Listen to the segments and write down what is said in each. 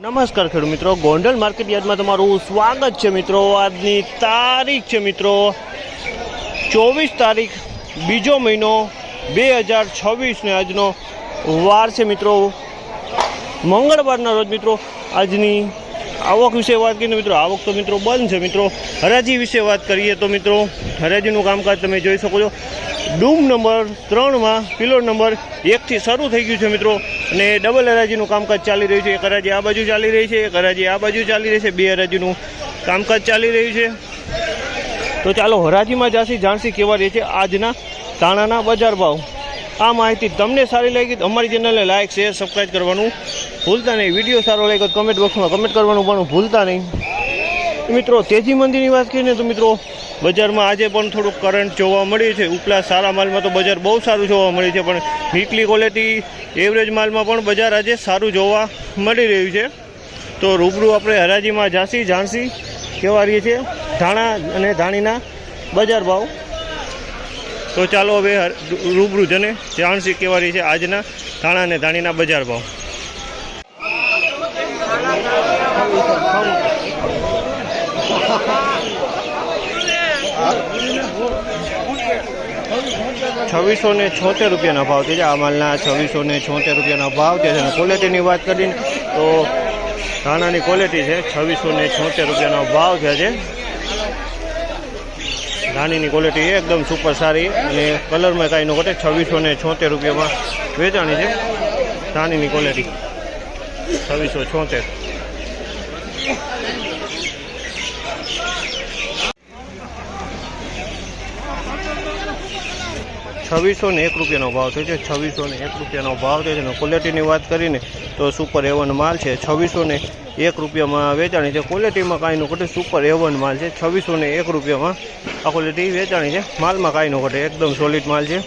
નમસ્કાર ખેડૂત મિત્રો, ગોંડલ માર્કેટ યાર્ડમાં તમારું સ્વાગત છે મિત્રો। આજની તારીખ છે મિત્રો 24 તારીખ બીજો મહિનો 2026 ને આજનો વાર છે મિત્રો મંગળવારના રોજ મિત્રો। આજની આવક વિશે વાત કરીએ મિત્રો, આવક તો મિત્રો બંધ છે મિત્રો। હરાજી વિશે વાત કરીએ તો મિત્રો હરાજીનું કામકાજ તમે જોઈ શકો છો। ડૂમ નંબર 3માં પિલોર નંબર 1થી શરૂ થઈ ગયું છે મિત્રો અને ડબલ હરાજીનું કામકાજ ચાલી રહ્યું છે। એક હરાજી આ બાજુ ચાલી રહી છે, એક હરાજી આ બાજુ ચાલી રહી છે, બે હરાજીનું કામકાજ ચાલી રહ્યું છે। તો ચાલો હરાજીમાં જાણસી કેવા રહે છે આજના ધાણાના બજાર ભાવ। આ માહિતી તમને સારી લાગી તો અમારી ચેનલને લાઇક શેર સબસ્ક્રાઈબ કરવાનું ભૂલતા નહીં। વિડીયો સારો લાગ્યો તો કમેન્ટ બોક્સમાં કમેન્ટ કરવાનું પણ ભૂલતા નહીં મિત્રો। તેજી મંદીની વાત કરીએ તો મિત્રો બજારમાં આજે પણ થોડુંક કરંટ જોવા મળ્યું છે। ઉપલા સારા માલમાં તો બજાર બહુ સારું જોવા મળ્યું છે, પણ વીકલી ક્વોલિટી એવરેજ માલમાં પણ બજાર આજે સારું જોવા મળી રહ્યું છે। તો રૂબરૂ આપણે હરાજીમાં જાણસી કેવા રહીએ છીએ ધાણા અને ધાણીના બજાર ભાવ। તો ચાલો હવે રૂબરૂ જને જાણસી કેવા રહી છે આજના ધાણા અને ધાણીના બજાર ભાવ। 2676 રૂપિયાના ભાવ છે। આ માલના 2676 રૂપિયાના ભાવ છે। અને ક્વોલિટીની વાત કરીને તો ધાણાની ક્વોલિટી છે 2676 રૂપિયાનો ભાવ છે। ધાણીની ક્વોલિટી એકદમ સુપર સારી અને કલરમાં કાંઈ ન ઘટે। 2676 રૂપિયામાં વેચાણી છે ધાણીની ક્વોલિટી 2676। 2601 રૂપિયાનો ભાવ થયો છે। 2601 રૂપિયાનો ભાવ થયો છે અને ક્વોલિટીની વાત કરીને તો સુપર એવન માલ છે। 2601 રૂપિયામાં વેચાણી છે। ક્વોલિટીમાં કાંઈ ન ઘટે, સુપર એવન માલ છે। 2601 રૂપિયામાં આ ક્વોલિટી વેચાણી છે। માલમાં કાંઈ ન ઘટે, એકદમ સોલિડ માલ છે।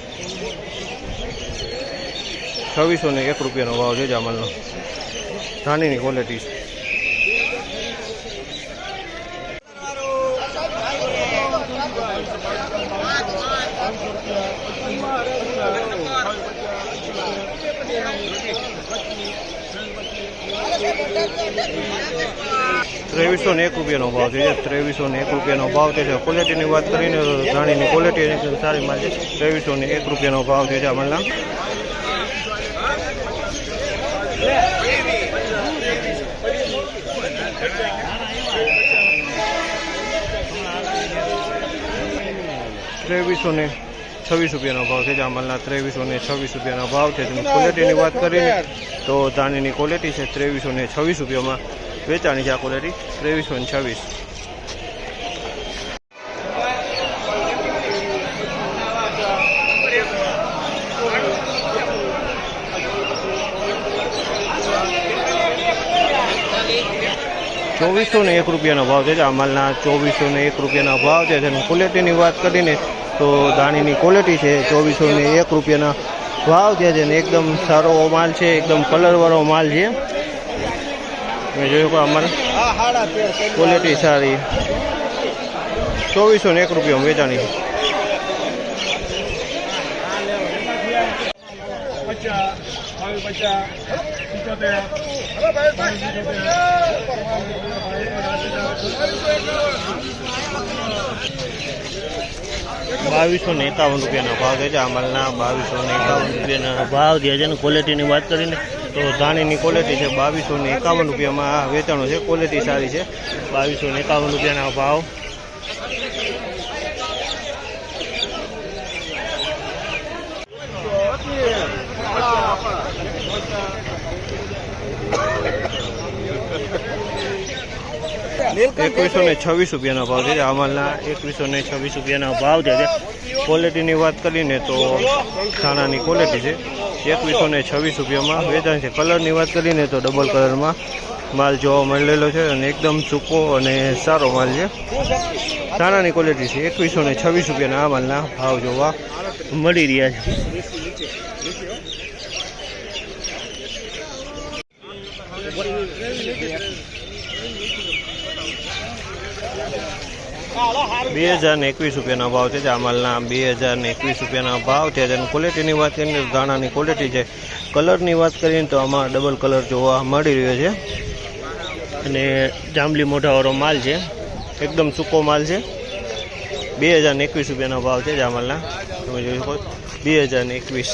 2601 રૂપિયાનો ભાવ છે આ માલનો, ધાણીની ક્વોલિટી છે। ₹2301 રૂપિયાનો ભાવ છે। 2301 રૂપિયાનો ભાવ છે। ક્વોલિટીની વાત કરીને તો ધાણીની ક્વોલિટી એકદમ સારી માલ છે। 2301 રૂપિયાનો ભાવ છે આ માલના। ₹2326 રૂપિયાનો ભાવ છે આ માલના। 2326 રૂપિયાનો ભાવ છે। ક્વોલિટીની વાત કરીને તો ધાણીની ક્વોલિટી છે 2326 રૂપિયામાં વેચાણી છે આ ક્વોલિટી 2326। ₹2401 રૂપિયાનો ભાવ છે આ માલના। 2401 રૂપિયાના ભાવ છે। અને ક્વોલિટીની વાત કરીને તો ધાણીની ક્વોલિટી છે 2401 રૂપિયાના ભાવ છે। અને એકદમ સારો માલ છે, એકદમ કલરવાળો માલ છે। મેં જોયું કે અમારે ક્વોલિટી સારી 2401 રૂપિયામાં વેચાણી। ₹2251 રૂપિયાના ભાવ છે આ માલના। 2251 રૂપિયાના ભાવ છે। અને ક્વોલિટીની વાત કરીને તો ધાણીની ક્વોલિટી છે 2251 રૂપિયામાં વેચાણો છે। ક્વોલિટી સારી છે। 2251 રૂપિયાના ભાવ। ₹2126 રૂપિયાનો ભાવ છે આ માલના। 2126 રૂપિયાના ભાવ છે। ક્વોલિટીની વાત કરીને તો ધાણાની ક્વોલિટી છે 2126 રૂપિયામાં વેચાણ છે। કલરની વાત કરીને તો ડબલ કલરમાં માલ જોવા મળેલો છે અને એકદમ સૂકો અને સારો માલ છે। ધાણાની ક્વોલિટી છે 2126 રૂપિયાના આ માલના ભાવ જોવા મળી રહ્યા છે। ₹2021 રૂપિયાના ભાવ છે આ માલના। 2021 રૂપિયાના ભાવ છે। અને ક્વોલિટીની વાત કરીએ તો ધાણાની ક્વોલિટી છે। કલરની વાત કરીએ તો આમાં ડબલ કલર જોવા મળી રહ્યો છે। અને જાંબલી મોઢાવાળો માલ છે, એકદમ સૂકો માલ છે. 2021 રૂપિયાનો ભાવ છે જામલના. તમે જોઈ શકો 2021.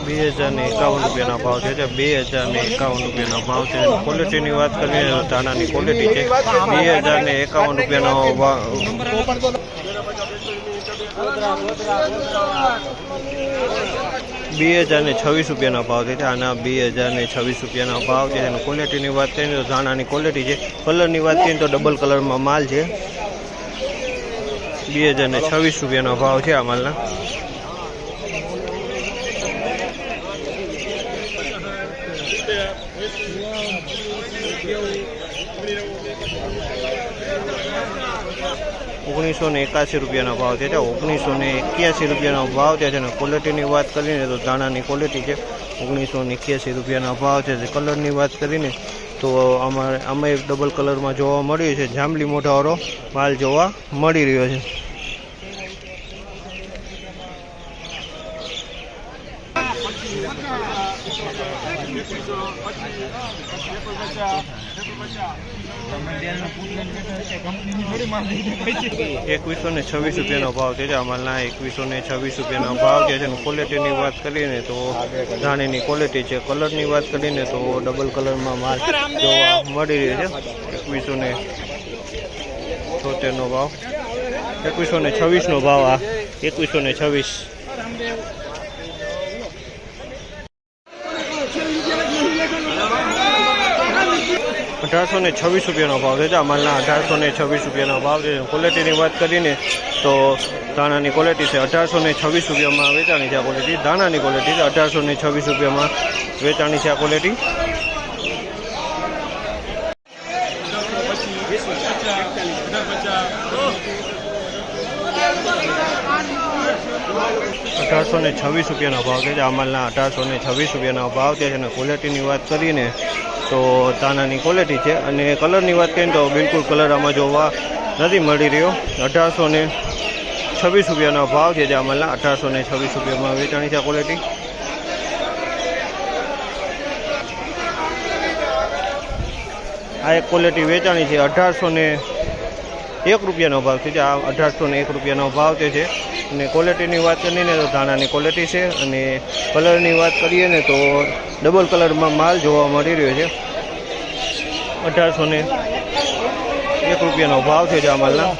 2051 રૂપિયાનો ભાવ છે. 2051 રૂપિયાનો ભાવ છે. ક્વોલિટીની વાત કરીએ તો ધાણાની ક્વોલિટી છે. 2051 રૂપિયાનો ભાવ. 2026 રૂપિયાનો ભાવ છે. આના 2026 રૂપિયાનો ભાવ છે. એની ક્વોલિટીની વાત કરીએ તો ધાણાની ક્વોલિટી છે. કલરની વાત કરીએ તો ડબલ કલરમાં માલ છે. 2026 રૂપિયાનો ભાવ છે આ માલના. ₹1981 રૂપિયાનો ભાવ છે. ₹1981 રૂપિયાનો ભાવ છે. ક્વોલિટીની વાત કરીને તો ધાણાની ક્વોલિટી છે. ₹1981 રૂપિયાનો ભાવ છે. કલરની વાત કરીને તો આમાં એક ડબલ કલરમાં જોવા મળ્યું છે. જાંબલી મોઢાવાળો માલ જોવા મળી રહ્યો છે. ₹2126 રૂપિયાનો ભાવ છે. આ માલના ₹2126 રૂપિયાનો ભાવ છે. ક્વોલિટીની વાત કરીને તો ધાણીની ક્વોલિટી છે. કલરની વાત કરીને તો ડબલ કલરમાં માલ જોવા મળી રહ્યો છે. 2176 ભાવ, 2126 ભાવ. આ 2126. ₹1826 રૂપિયાનો ભાવ છે. આ માલના ₹1826 રૂપિયાનો ભાવ છે. ક્વોલિટીની વાત કરીને તો ધાણાની ક્વોલિટી છે. 1826 રૂપિયામાં વેચાણી છે આ ક્વોલિટી. ધાણાની ક્વોલિટી છે. 1826 રૂપિયામાં વેચાણી છે આ ક્વોલિટી. ₹1826 રૂપિયાનો ભાવ છે. આ માલના ₹1826 રૂપિયાનો ભાવ છે. અને ક્વોલિટીની વાત કરીને તો ધાણાની ક્વોલિટી છે. અને કલરની વાત કરીએ તો બિલકુલ કલર આમાં જોવા નથી મળી રહ્યો. 1826 રૂપિયાનો ભાવ છે. જે આમાં 1826 રૂપિયામાં વેચાણી છે આ ક્વોલિટી. આ એક ક્વોલિટી વેચાણી છે. 1801 રૂપિયાનો ભાવ છે. આ 1801 રૂપિયાનો ભાવ છે. અને ક્વોલિટીની વાત કરીએ ને તો ધાણાની ક્વોલિટી છે. અને કલરની વાત કરીએ ને તો ડબલ કલરમાં માલ જોવા મળી રહ્યો છે. 1801 રૂપિયાનો ભાવ છે આ માલના.